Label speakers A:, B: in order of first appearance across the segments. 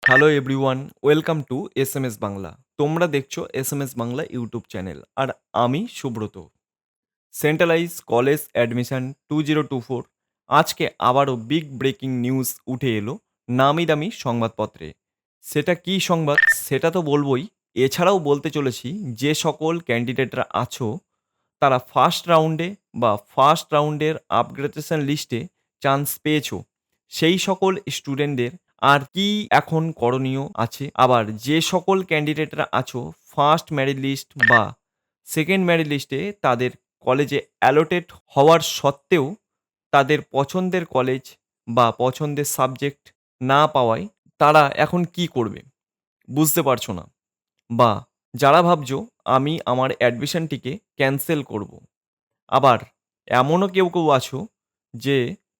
A: Hello everyone, welcome to SMS Bangla. তোমরা দেখছো SMS Bangla YouTube channel আর আমি সুব্রত। সেন্ট্রালাইজ কলেজ অ্যাডমিশন 2024 আজকে আবারও বিগ ব্রেকিং নিউজ উঠে এলো নামি দামি সংবাদপত্রে। সেটা কি সংবাদ সেটা তো বলবোই, এছাড়াও বলতে চলেছি যে সকল ক্যান্ডিডেটরা আছো তারা ফার্স্ট রাউন্ডে বা ফার্স্ট রাউন্ডের আপগ্রেডেশন লিস্টে চান্স পেয়েছো সেই সকল স্টুডেন্টদের আর কি এখন করণীয় আছে। আবার যে সকল ক্যান্ডিডেটরা আছো ফার্স্ট মেরিট লিস্ট বা সেকেন্ড মেরিট লিস্টে তাদের কলেজে অ্যালোটেড হওয়ার সত্ত্বেও তাদের পছন্দের কলেজ বা পছন্দের সাবজেক্ট না পাওয়ায় তারা এখন কি করবে বুঝতে পারছো না, বা যারা ভাবছো আমি আমার অ্যাডমিশনটিকে ক্যান্সেল করব। আবার এমনও কেউ কেউ আছো যে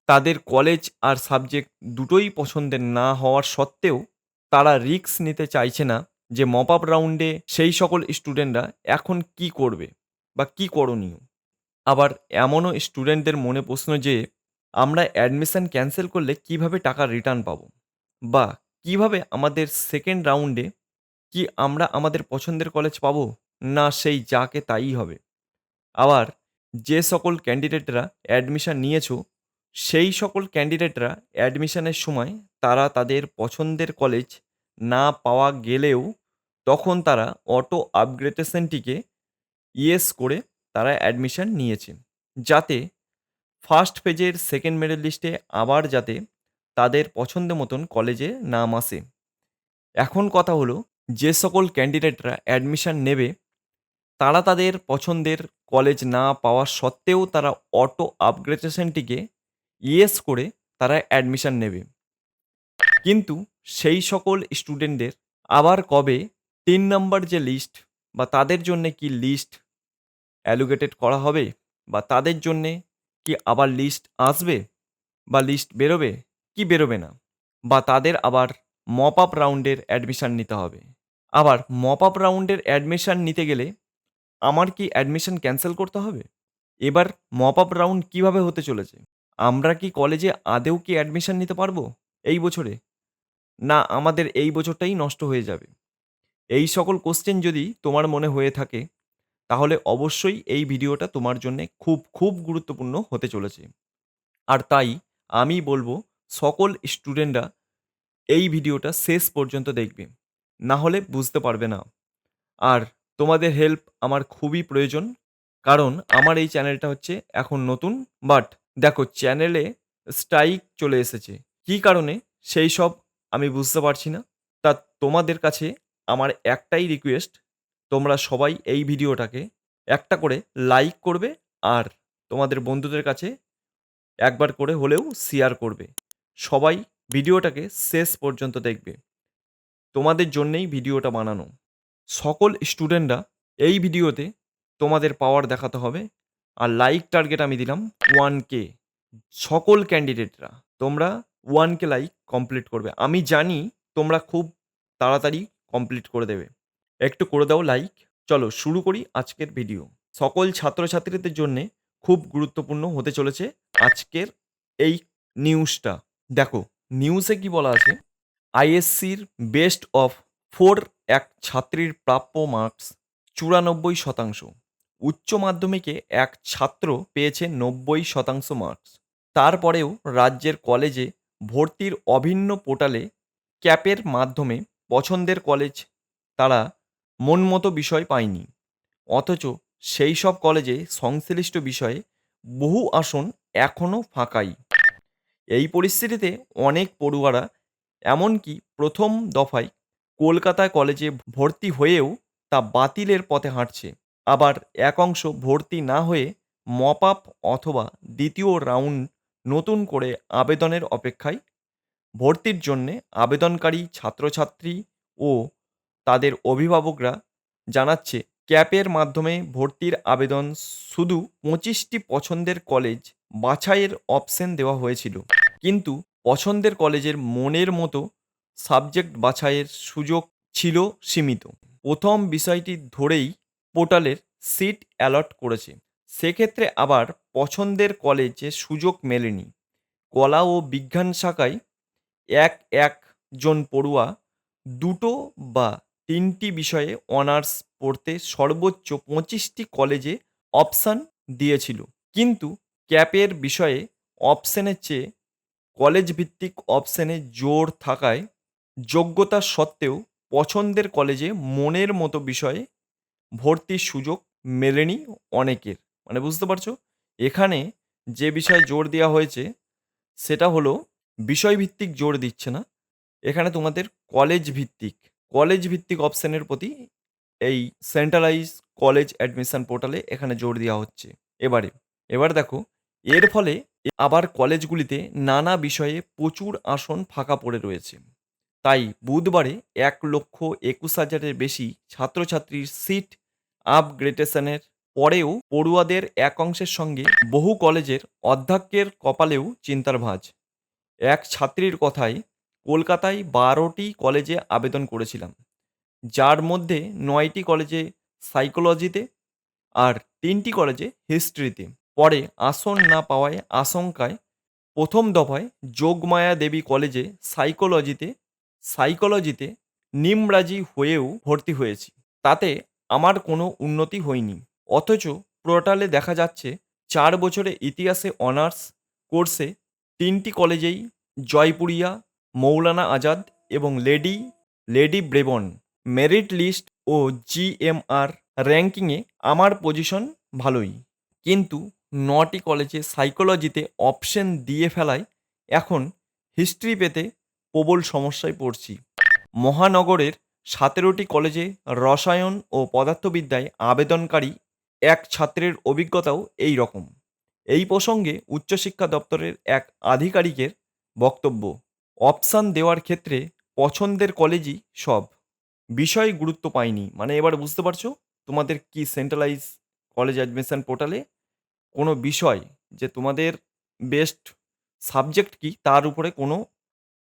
A: তাদের কলেজ আর সাবজেক্ট দুটোই পছন্দের না হওয়ার সত্ত্বেও তারা রিস্ক নিতে চাইছে না যে মপ আপ রাউন্ডে সেই সকল স্টুডেন্টরা এখন কি করবে বা কি করণীয়। আবার এমনও স্টুডেন্টদের মনে প্রশ্ন যে আমরা অ্যাডমিশন ক্যান্সেল করলে কিভাবে টাকা রিটার্ন পাবো, বা কিভাবে আমাদের সেকেন্ড রাউন্ডে কি আমরা আমাদের পছন্দের কলেজ পাবো, না সেই যাকে তাই হবে। আবার যে সকল ক্যান্ডিডেটরা অ্যাডমিশন নিয়েছো সেই সকল ক্যান্ডিডেটরা অ্যাডমিশনের সময় তারা তাদের পছন্দের কলেজ না পাওয়া গেলেও তখন তারা অটো আপগ্রেডেশনটিকে ইয়েস করে তারা অ্যাডমিশন নিয়েছে, যাতে ফার্স্ট পেজের সেকেন্ড মেরিট লিস্টে আবার যাতে তাদের পছন্দ মতন কলেজে নাম আসে। এখন কথা হলো, যে সকল ক্যান্ডিডেটরা অ্যাডমিশন নেবে তারা তাদের পছন্দের কলেজ না পাওয়া সত্ত্বেও তারা অটো আপগ্রেডেশনটিকে ইয়েস করে তারা অ্যাডমিশন নেবে। কিন্তু সেই সকল স্টুডেন্টদের আবার কবে ৩ নাম্বার যে লিস্ট বা তাদের জন্যে কি লিস্ট অ্যালোকেটেড করা হবে, বা তাদের জন্যে কি আবার লিস্ট আসবে, বা লিস্ট বেরোবে কি বেরোবে না, বা তাদের আবার মপ আপ রাউন্ডের অ্যাডমিশন নিতে হবে। আবার মপ আপ রাউন্ডের অ্যাডমিশন নিতে গেলে আমার কি অ্যাডমিশন ক্যান্সেল করতে হবে? এবার মপ আপ রাউন্ড কিভাবে হতে চলেছে? আমরা কি কলেজে আদৌ কি অ্যাডমিশন নিতে পারবো এই বছরে? না আমাদের এই বছরটাই নষ্ট হয়ে যাবে? এই সকল কোশ্চেন যদি তোমার মনে হয়ে থাকে তাহলে অবশ্যই এই ভিডিওটা তোমার জন্যে খুব, খুব গুরুত্বপূর্ণ হতে চলেছে। আর তাই আমি বলবো সকল স্টুডেন্টরা এই ভিডিওটা শেষ পর্যন্ত দেখবে। না হলে বুঝতে পারবে না। আর তোমাদের হেল্প আমার খুবই প্রয়োজন। কারণ আমার এই চ্যানেলটা হচ্ছে এখন নতুন। বাট দেখো চ্যানেলে স্ট্রাইক চলে এসেছে। কী কারণে সেই সব আমি বুঝতে পারছি না। তা তোমাদের কাছে আমার একটাই রিকোয়েস্ট, তোমরা সবাই এই ভিডিওটাকে একটা করে লাইক করবে আর তোমাদের বন্ধুদের কাছে একবার করে হলেও শেয়ার করবে। সবাই ভিডিওটাকে শেষ পর্যন্ত দেখবে। তোমাদের জন্যেই ভিডিওটা বানানো। সকল স্টুডেন্টরা এই ভিডিওতে তোমাদের পাওয়ার দেখাতে হবে। আর লাইক টার্গেট আমি দিলাম 1K। সকল ক্যান্ডিডেটরা তোমরা 1K লাইক কমপ্লিট করবে। আমি জানি তোমরা খুব তাড়াতাড়ি কমপ্লিট করে দেবে। একটু করে দাও লাইক। চলো শুরু করি আজকের ভিডিও। সকল ছাত্রছাত্রীদের জন্যে খুব গুরুত্বপূর্ণ হতে চলেছে আজকের এই নিউজটা। দেখো নিউজে কি বলা আছে, আইএসসির বেস্ট অফ 4 এক ছাত্রীর প্রাপ্য মার্কস ৯৪%। উচ্চ মাধ্যমিকে এক ছাত্র পেয়েছে ৯০% মার্কস। তারপরেও রাজ্যের কলেজে ভর্তির অভিন্ন পোর্টালে ক্যাপের মাধ্যমে পছন্দের কলেজ তারা মনমতো বিষয় পায়নি। অথচ সেই সব কলেজে সংশ্লিষ্ট বিষয়ে বহু আসন এখনও ফাঁকাই। এই পরিস্থিতিতে অনেক পড়ুয়ারা এমনকি প্রথম দফায় কলকাতায় কলেজে ভর্তি হয়েও তা বাতিলের পথে হাঁটছে। আবার এক অংশ ভর্তি না হয়ে মপ আপ অথবা দ্বিতীয় রাউন্ড নতুন করে আবেদনের অপেক্ষায়। ভর্তির জন্যে আবেদনকারী ছাত্রছাত্রী ও তাদের অভিভাবকরা জানাচ্ছে, ক্যাপের মাধ্যমে ভর্তির আবেদন শুধু ২৫টি পছন্দের কলেজ বাছাইয়ের অপশন দেওয়া হয়েছিল। কিন্তু পছন্দের কলেজের মনের মতো সাবজেক্ট বাছাইয়ের সুযোগ ছিল সীমিত। প্রথম বিষয়টি ধরেই পোর্টালের সিট অ্যালট করেছে। সেক্ষেত্রে আবার পছন্দের কলেজে সুযোগ মেলেনি। কলা ও বিজ্ঞান শাখায় এক জন পড়ুয়া দুটো বা তিনটি বিষয়ে অনার্স পড়তে সর্বোচ্চ 25টি কলেজে অপশান দিয়েছিল, কিন্তু ক্যাপের বিষয়ে অপশানের চেয়ে কলেজ ভিত্তিক অপশানে জোর থাকায় যোগ্যতা সত্ত্বেও পছন্দের কলেজে মনের মতো বিষয়ে ভর্তির সুযোগ মেলেনি অনেকের। মানে বুঝতে পারছো, এখানে যে বিষয়ে জোর দেওয়া হয়েছে সেটা হলো বিষয়ভিত্তিক জোর দিচ্ছে না, এখানে তোমাদের কলেজ ভিত্তিক অপশনের প্রতি এই সেন্ট্রালাইজ কলেজ অ্যাডমিশন পোর্টালে এখানে জোর দেওয়া হচ্ছে। এবার দেখো, এর ফলে আবার কলেজগুলিতে নানা বিষয়ে প্রচুর আসন ফাঁকা পড়ে রয়েছে। তাই বুধবারে 1,21,000-এর বেশি ছাত্রছাত্রীর সিট আপগ্রেডেশনের পরেও পড়ুয়াদের এক অংশের সঙ্গে বহু কলেজের অধ্যক্ষের কপালেও চিন্তার ভাঁজ। এক ছাত্রীর কথায়, কলকাতায় 12টি কলেজে আবেদন করেছিলাম, যার মধ্যে 9টি কলেজে সাইকোলজিতে আর 3টি কলেজে হিস্ট্রিতে। পরে আসন না পাওয়ায় আশঙ্কায় প্রথম দফায় যোগমায়া দেবী কলেজে সাইকোলজিতে নিমরাজি হয়েও ভর্তি হয়েছি। তাতে আমার কোনো উন্নতি হয়নি। অথচ পোর্টালে দেখা যাচ্ছে 4 বছরে ইতিহাসে অনার্স কোর্সে 3টি কলেজেই জয়পুরিয়া, মৌলানা আজাদ এবং লেডি ব্রেবন মেরিট লিস্ট ও জিএমআর র্যাঙ্কিংয়ে আমার পজিশন ভালোই। কিন্তু 9টি কলেজে সাইকোলজিতে অপশন দিয়ে ফেলায় এখন হিস্ট্রি পেতে প্রবল সমস্যায় পড়ছি। মহানগরের 17টি কলেজে রসায়ন ও পদার্থবিদ্যায় আবেদনকারী এক ছাত্রের অভিজ্ঞতাও এই রকম। এই প্রসঙ্গে উচ্চশিক্ষা দপ্তরের এক আধিকারিকের বক্তব্য, অপশান দেওয়ার ক্ষেত্রে পছন্দের কলেজই সব, বিষয় গুরুত্ব পায়নি। মানে এবার বুঝতে পারছো তোমাদের কি সেন্ট্রালাইজ কলেজ অ্যাডমিশন পোর্টালে কোনো বিষয় যে তোমাদের বেস্ট সাবজেক্ট কি তার উপরে কোনো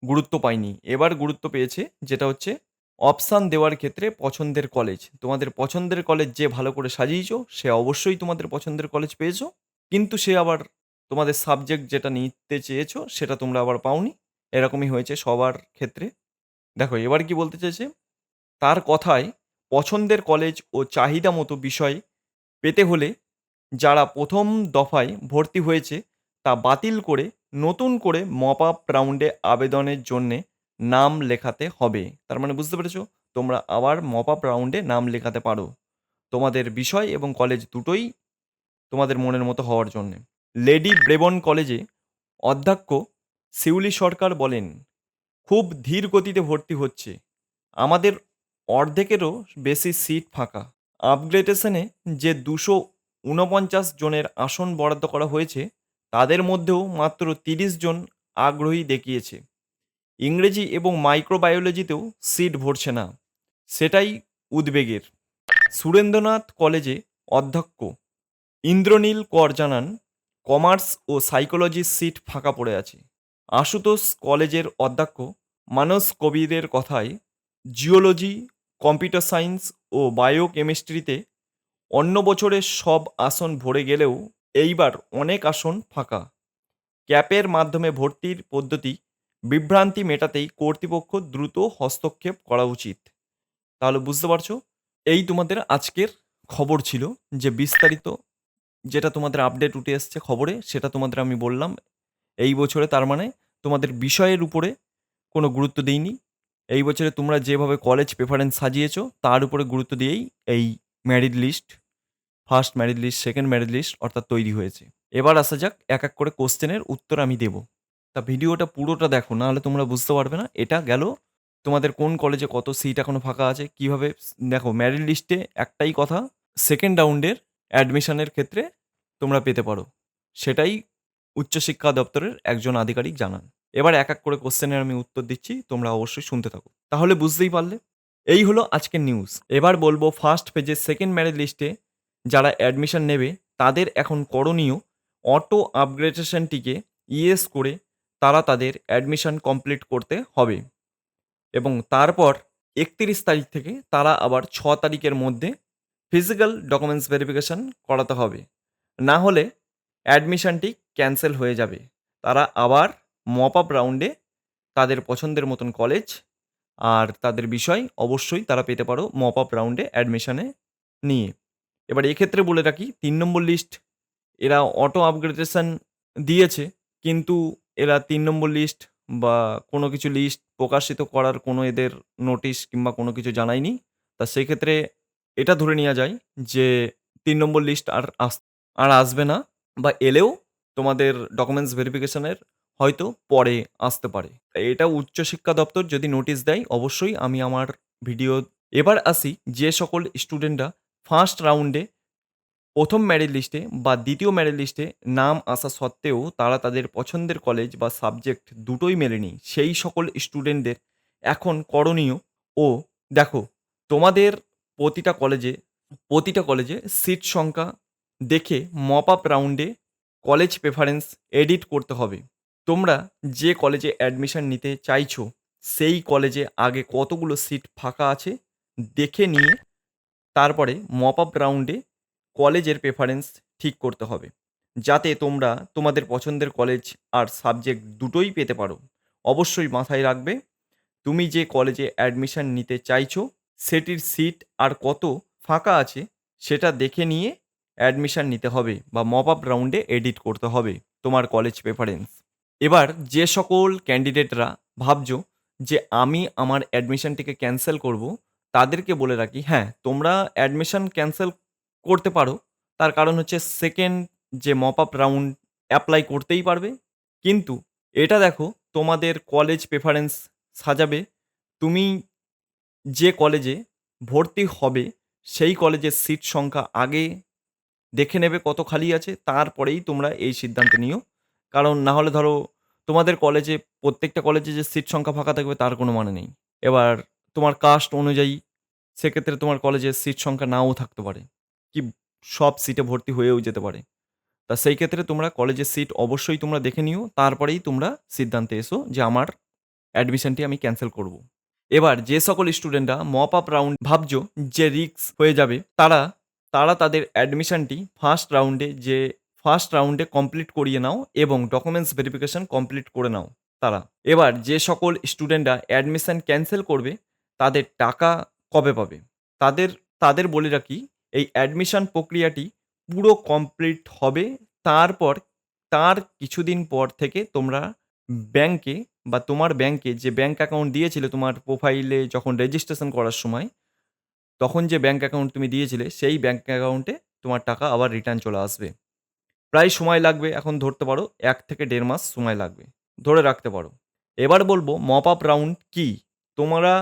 A: গুরুত্ব পায়নি। এবার গুরুত্ব পেয়েছে যেটা হচ্ছে অপশান দেওয়ার ক্ষেত্রে পছন্দের কলেজ। তোমাদের পছন্দের কলেজ যে ভালো করে সাজিয়েছো সে অবশ্যই তোমাদের পছন্দের কলেজ পেয়েছো, কিন্তু সে আবার তোমাদের সাবজেক্ট যেটা নিতে চেয়েছো সেটা তোমরা আবার পাওনি। এরকমই হয়েছে সবার ক্ষেত্রে। দেখো এবার কি বলতে চেয়েছে, তার কথায় পছন্দের কলেজ ও চাহিদা মতো বিষয় পেতে হলে যারা প্রথম দফায় ভর্তি হয়েছে তা বাতিল করে নতুন করে মপ আপ রাউন্ডে আবেদনের জন্যে নাম লেখাতে হবে। তার মানে বুঝতে পেরেছো, তোমরা আবার মপ আপ রাউন্ডে নাম লেখাতে পারো তোমাদের বিষয় এবং কলেজ দুটোই তোমাদের মনের মতো হওয়ার জন্যে। লেডি ব্রেবন কলেজে অধ্যক্ষ শিউলি সরকার বলেন, খুব ধীর গতিতে ভর্তি হচ্ছে, আমাদের অর্ধেকেরও বেশি সিট ফাঁকা। আপগ্রেডেশনে যে 249 জনের আসন বরাদ্দ করা হয়েছে তাদের মধ্যেও মাত্র 30 জন আগ্রহী দেখিয়েছে। ইংরেজি এবং মাইক্রোবায়োলজিতেও সিট ভরছে না, সেটাই উদ্বেগের। সুরেন্দ্রনাথ কলেজে অধ্যক্ষ ইন্দ্রনীল কর জানান, কমার্স ও সাইকোলজির সিট ফাঁকা পড়ে আছে। আশুতোষ কলেজের অধ্যক্ষ মানস কবিরের কথায়, জিওলজি, কম্পিউটার সায়েন্স ও বায়োকেমিস্ট্রিতে অন্য বছরের সব আসন ভরে গেলেও এইবার অনেক আসন ফাঁকা। ক্যাপের মাধ্যমে ভর্তির পদ্ধতি বিভ্রান্তি মেটাতেই কর্তৃপক্ষ দ্রুত হস্তক্ষেপ করা উচিত। তাহলে বুঝতে পারছো, এই তোমাদের আজকের খবর ছিল, যে বিস্তারিত যেটা তোমাদের আপডেট উঠে এসছে খবরে সেটা তোমাদের আমি বললাম। এই বছরে তার মানে তোমাদের বিষয়ের উপরে কোনো গুরুত্ব দেইনি। এই বছরে তোমরা যেভাবে কলেজ প্রেফারেন্স সাজিয়েছো তার উপরে গুরুত্ব দিয়েই এই merit list, first merit list, second merit list অর্থাৎ তৈরি হয়েছে। এবার আসা যাক এক এক করে কোশ্চেনের উত্তর আমি দেব। তা ভিডিওটা পুরোটা দেখো, নাহলে তোমরা বুঝতে পারবে না। এটা গেল তোমাদের কোন কলেজে কত সিট এখনো ফাঁকা আছে কিভাবে। দেখো মেরিট লিস্টে একটাই কথা, সেকেন্ড রাউন্ডের অ্যাডমিশনের ক্ষেত্রে তোমরা পেতে পারো, সেটাই উচ্চশিক্ষা দপ্তরের একজন আধিকারিক জানান। এবার এক এক করে কোশ্চেনের আমি উত্তর দিচ্ছি, তোমরা অবশ্যই শুনতে থাকো, তাহলে বুঝতেই পারলে। এই হলো আজকের নিউজ। এবার বলবো ফার্স্ট পেজে সেকেন্ড মেরিট লিস্টে যারা অ্যাডমিশন নেবে তাদের এখন করণীয়, অটো আপগ্রেডেশনটিকে ইয়েস করে তারা তাদের অ্যাডমিশন কমপ্লিট করতে হবে এবং তারপর 31 তারিখ থেকে তারা আবার 6 তারিখের মধ্যে ফিজিক্যাল ডকুমেন্টস ভেরিফিকেশন করাতে হবে, না হলে অ্যাডমিশনটি ক্যান্সেল হয়ে যাবে। তারা আবার মপ আপ রাউন্ডে তাদের পছন্দের মতন কলেজ আর তাদের বিষয় অবশ্যই তারা পেতে পারো মপ আপ রাউন্ডে অ্যাডমিশনে নিয়ে। এবার এক্ষেত্রে বলে রাখি ৩ নম্বর লিস্ট এরা অটো আপগ্রেডেশন দিয়েছে, কিন্তু এরা ৩ নম্বর লিস্ট বা কোনো কিছু লিস্ট প্রকাশিত করার কোনো এদের নোটিশ কিংবা কোনো কিছু জানায়নি। তা সেক্ষেত্রে এটা ধরে নেয়া যায় যে ৩ নম্বর লিস্ট আর আসবে না, বা এলেও তোমাদের ডকুমেন্টস ভেরিফিকেশন এর হয়তো পরে আসতে পারে। এটা উচ্চশিক্ষা দপ্তর যদি নোটিশ দেয় অবশ্যই আমি আমার ভিডিও। এবার আসি যে সকল স্টুডেন্টরা ফার্স্ট রাউন্ডে ১ম মেরিট লিস্টে বা ২য় মেরিট লিস্টে নাম আসা সত্ত্বেও তারা তাদের পছন্দের কলেজ বা সাবজেক্ট দুটোই মেলেনি, সেই সকল স্টুডেন্টদের এখন করণীয় ও দেখো, তোমাদের প্রতিটা কলেজে সিট সংখ্যা দেখে মপ আপ রাউন্ডে কলেজ প্রেফারেন্স এডিট করতে হবে। তোমরা যে কলেজে অ্যাডমিশন নিতে চাইছো সেই কলেজে আগে কতগুলো সিট ফাঁকা আছে দেখে নিয়ে তারপরে মপ আপ রাউন্ডে কলেজের প্রেফারেন্স ঠিক করতে হবে, যাতে তোমরা তোমাদের পছন্দের কলেজ আর সাবজেক্ট দুটোই পেতে পারো। অবশ্যই মাথায় রাখবে, তুমি যে কলেজে অ্যাডমিশন নিতে চাইছো সেটির সিট আর কত ফাঁকা আছে সেটা দেখে নিয়ে অ্যাডমিশন নিতে হবে বা মপ আপ রাউন্ডে এডিট করতে হবে তোমার কলেজ প্রেফারেন্স। এবার যে সকল ক্যান্ডিডেটরা ভাবছো যে আমি আমার অ্যাডমিশনটিকে ক্যান্সেল করব, তাদেরকে বলে রাখি হ্যাঁ, তোমরা অ্যাডমিশন ক্যান্সেল করতে পারো। তার কারণ হচ্ছে সেকেন্ড যে মপ আপ রাউন্ড অ্যাপ্লাই করতেই পারবে। কিন্তু এটা দেখো, তোমাদের কলেজ প্রেফারেন্স সাজাবে। তুমি যে কলেজে ভর্তি হবে সেই কলেজের সিট সংখ্যা আগে দেখে নেবে কত খালি আছে, তারপরেই তোমরা এই সিদ্ধান্ত নিও। কারণ না হলে ধরো তোমাদের কলেজে প্রত্যেকটা কলেজে যে সিট সংখ্যা ফাঁকা থাকবে তার কোনো মানে নেই। এবার তোমার কাস্ট অনুযায়ী সেক্ষেত্রে তোমার কলেজের সিট সংখ্যা নাও থাকতে পারে। কি সব সিটে ভর্তি হয়েও যেতে পারে। তা সেই ক্ষেত্রে তোমরা কলেজের সিট অবশ্যই তোমরা দেখে নিও। তারপরেই তোমরা সিদ্ধান্তে এসো যে আমার অ্যাডমিশনটি আমি ক্যানসেল করব। এবার যে সকল স্টুডেন্টরা মপ আপ রাউন্ড ভাবছো যে রিস্ক হয়ে যাবে, তারা তাদের অ্যাডমিশনটি ফার্স্ট রাউন্ডে কমপ্লিট করিয়ে নাও এবং ডকুমেন্টস ভেরিফিকেশন কমপ্লিট করে নাও তারা। এবার যে সকল স্টুডেন্টরা অ্যাডমিশন ক্যানসেল করবে তাদের টাকা কবে পাবে? তাদের তাদের বলে রাখি, এই অ্যাডমিশন প্রক্রিয়াটি পুরো কমপ্লিট হবে। তারপর তার কিছুদিন পর থেকে তোমরা ব্যাংকে বা তোমার ব্যাংকে যে ব্যাংক অ্যাকাউন্ট দিয়েছিলে তোমার প্রোফাইলে যখন রেজিস্ট্রেশন করার সময়, তখন যে ব্যাংক অ্যাকাউন্ট তুমি দিয়েছিলে সেই ব্যাংক অ্যাকাউন্টে তোমার টাকা আবার রিটার্ন চলে আসবে। প্রায় সময় লাগবে, এখন ধরতে পারো ১ থেকে ১.৫ মাস সময় লাগবে। ধরে রাখতে পারো। এবার বলব মপ আপ রাউন্ড কি? তোমরা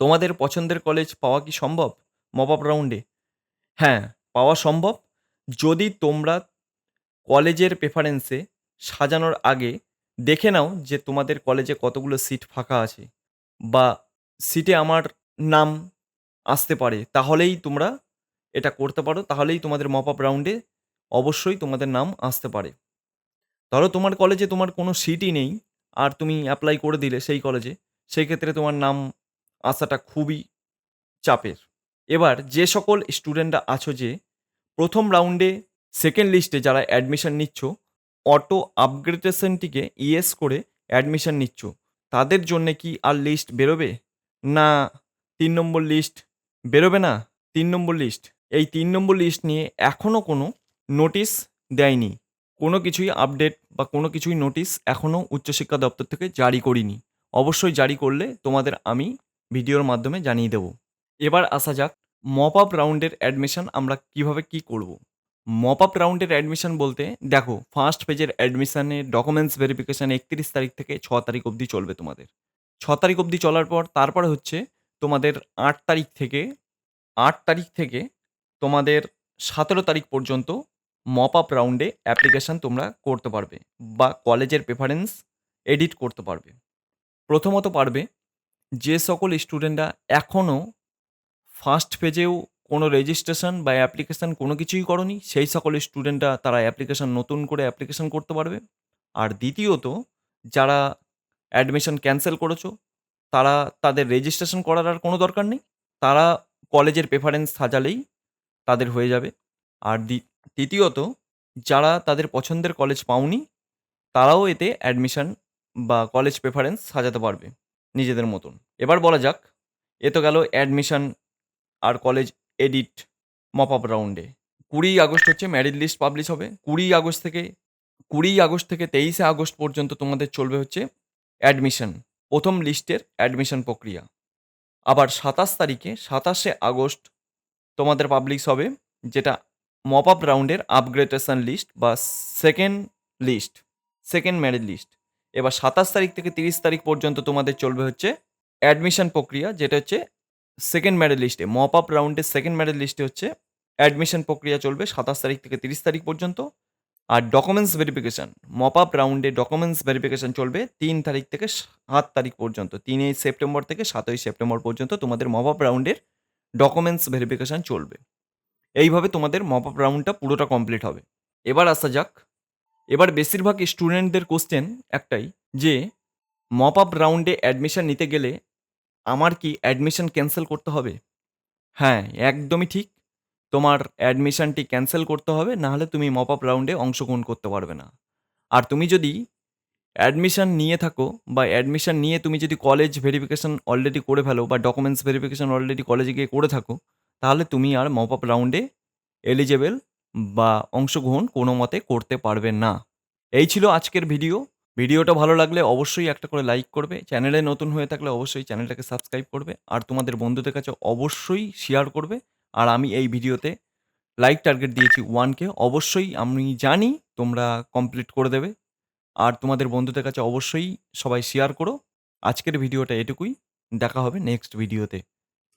A: তোমাদের পছন্দের কলেজ পাওয়া কি সম্ভব মপ আপ রাউন্ডে? হ্যাঁ, পাওয়া সম্ভব। যদি তোমরা কলেজের প্রেফারেন্সে সাজানোর আগে দেখে নাও যে তোমাদের কলেজে কতগুলো সিট ফাঁকা আছে বা সিটে আমার নাম আসতে পারে, তাহলেই তোমরা এটা করতে পারো। তাহলেই তোমাদের মপ আপ রাউন্ডে অবশ্যই তোমাদের নাম আসতে পারে। ধরো তোমার কলেজে তোমার কোনো সিটই নেই আর তুমি অ্যাপ্লাই করে দিলে সেই কলেজে, সেই ক্ষেত্রে তোমার নাম আসাটা খুবই চাপের। এবার যে সকল স্টুডেন্টরা আছো যে ১ম রাউন্ডে সেকেন্ড লিস্টে যারা অ্যাডমিশন নিচ্ছ, অটো আপগ্রেডেশনটিকে ইয়েস করে অ্যাডমিশন নিচ্ছ, তাদের জন্যে কি আর লিস্ট বেরোবে? না ৩ নম্বর লিস্ট বেরোবে না? ৩ নম্বর লিস্ট, এই ৩ নম্বর লিস্ট নিয়ে এখনও কোনো নোটিশ দেয়নি। কোনো কিছুই আপডেট বা কোনো কিছুই নোটিশ এখনও উচ্চশিক্ষা দপ্তর থেকে জারি করিনি। অবশ্যই জারি করলে তোমাদের আমি ভিডিওর মাধ্যমে জানিয়ে দেব। এবার আসা যাক মপ আপ রাউন্ডের অ্যাডমিশন আমরা কিভাবে কি করব। মপ আপ রাউন্ডের অ্যাডমিশন বলতে দেখো, ফার্স্ট পেজের অ্যাডমিশনের ডকুমেন্টস ভেরিফিকেশন ৩১ তারিখ থেকে ৬ তারিখ অবধি চলবে তোমাদের। ৬ তারিখ অবধি চলার পর তারপরে হচ্ছে তোমাদের ৮ তারিখ থেকে ৮ তারিখ থেকে তোমাদের ১৭ তারিখ পর্যন্ত মপ আপ রাউন্ডে অ্যাপ্লিকেশন তোমরা করতে পারবে বা কলেজের প্রেফারেন্স এডিট করতে পারবে। প্রথমত পারবে যে সকল স্টুডেন্টরা এখনও ফার্স্ট পেজেও কোনো রেজিস্ট্রেশন বা অ্যাপ্লিকেশন কোনো কিছুই করোনি, সেই সকল স্টুডেন্টরা তারা অ্যাপ্লিকেশন নতুন করে অ্যাপ্লিকেশন করতে পারবে। আর দ্বিতীয়ত যারা অ্যাডমিশন ক্যানসেল করেছো, তারা তাদের রেজিস্ট্রেশন করার আর কোনো দরকার নেই। তারা কলেজের প্রেফারেন্স সাজালেই তাদের হয়ে যাবে। আর তৃতীয়ত যারা তাদের পছন্দের কলেজ পাওনি, তারাও এতে অ্যাডমিশন বা কলেজ প্রেফারেন্স সাজাতে পারবে। নিজেদের মতন। এবার বলা যাক, এ তো গেল অ্যাডমিশন আর কলেজ এডিট মপ আপ রাউন্ডে। 20 আগস্ট হচ্ছে মেরিট লিস্ট পাবলিশ হবে। 20 আগস্ট থেকে 23 আগস্ট পর্যন্ত তোমাদের চলবে হচ্ছে অ্যাডমিশন, প্রথম লিস্টের অ্যাডমিশন প্রক্রিয়া। আবার 27 আগস্ট তোমাদের পাবলিশ হবে যেটা মপ আপ রাউন্ডের আপগ্রেডেশন লিস্ট বা second list, second merit list. এবার 27 তারিখ থেকে 30 তারিখ পর্যন্ত তোমাদের চলবে হচ্ছে অ্যাডমিশন প্রক্রিয়া, যেটা হচ্ছে সেকেন্ড মেরিট লিস্টে, মপ আপ রাউন্ডের সেকেন্ড মেরিট লিস্টে হচ্ছে অ্যাডমিশন প্রক্রিয়া চলবে 27 তারিখ থেকে 30 তারিখ পর্যন্ত। আর ডকুমেন্টস ভেরিফিকেশন, মপ আপ রাউন্ডে ডকুমেন্টস ভেরিফিকেশন চলবে 3 তারিখ থেকে 7 তারিখ পর্যন্ত। 3 সেপ্টেম্বর থেকে 7 সেপ্টেম্বর পর্যন্ত তোমাদের মপ আপ রাউন্ডের ডকুমেন্টস ভেরিফিকেশন চলবে। এইভাবে তোমাদের মপ আপ রাউন্ডটা পুরোটা কমপ্লিট হবে। এবার আসা যাক, এবার বেশিরভাগ স্টুডেন্টদের কোশ্চেন একটাই যে মপ আপ রাউন্ডে অ্যাডমিশন নিতে গেলে আমার কি অ্যাডমিশন ক্যান্সেল করতে হবে? হ্যাঁ, একদমই ঠিক। তোমার অ্যাডমিশনটি ক্যান্সেল করতে হবে, নাহলে তুমি মপ আপ রাউন্ডে অংশগ্রহণ করতে পারবে না। আর তুমি যদি অ্যাডমিশন নিয়ে থাকো বা অ্যাডমিশন নিয়ে তুমি যদি কলেজ ভেরিফিকেশন অলরেডি করে ফেলো বা ডকুমেন্টস ভেরিফিকেশন অলরেডি কলেজে গিয়ে করে থাকো, তাহলে তুমি আর মপ আপ রাউন্ডে এলিজেবল বা অংশগ্রহণ কোনো মতে করতে পারবে না। এই ছিল আজকের ভিডিও। ভিডিওটা ভালো লাগলে অবশ্যই একটা করে লাইক করবে, চ্যানেলে নতুন হয়ে থাকলে অবশ্যই চ্যানেলটাকে সাবস্ক্রাইব করবে, আর তোমাদের বন্ধুদের কাছে অবশ্যই শেয়ার করবে। আর আমি এই ভিডিওতে লাইক টার্গেট দিয়েছি 1K, অবশ্যই আমি জানি তোমরা কমপ্লিট করে দেবে। আর তোমাদের বন্ধুদের কাছে অবশ্যই সবাই শেয়ার করো। আজকের ভিডিওটা এটুকুই, দেখা হবে নেক্সট ভিডিওতে।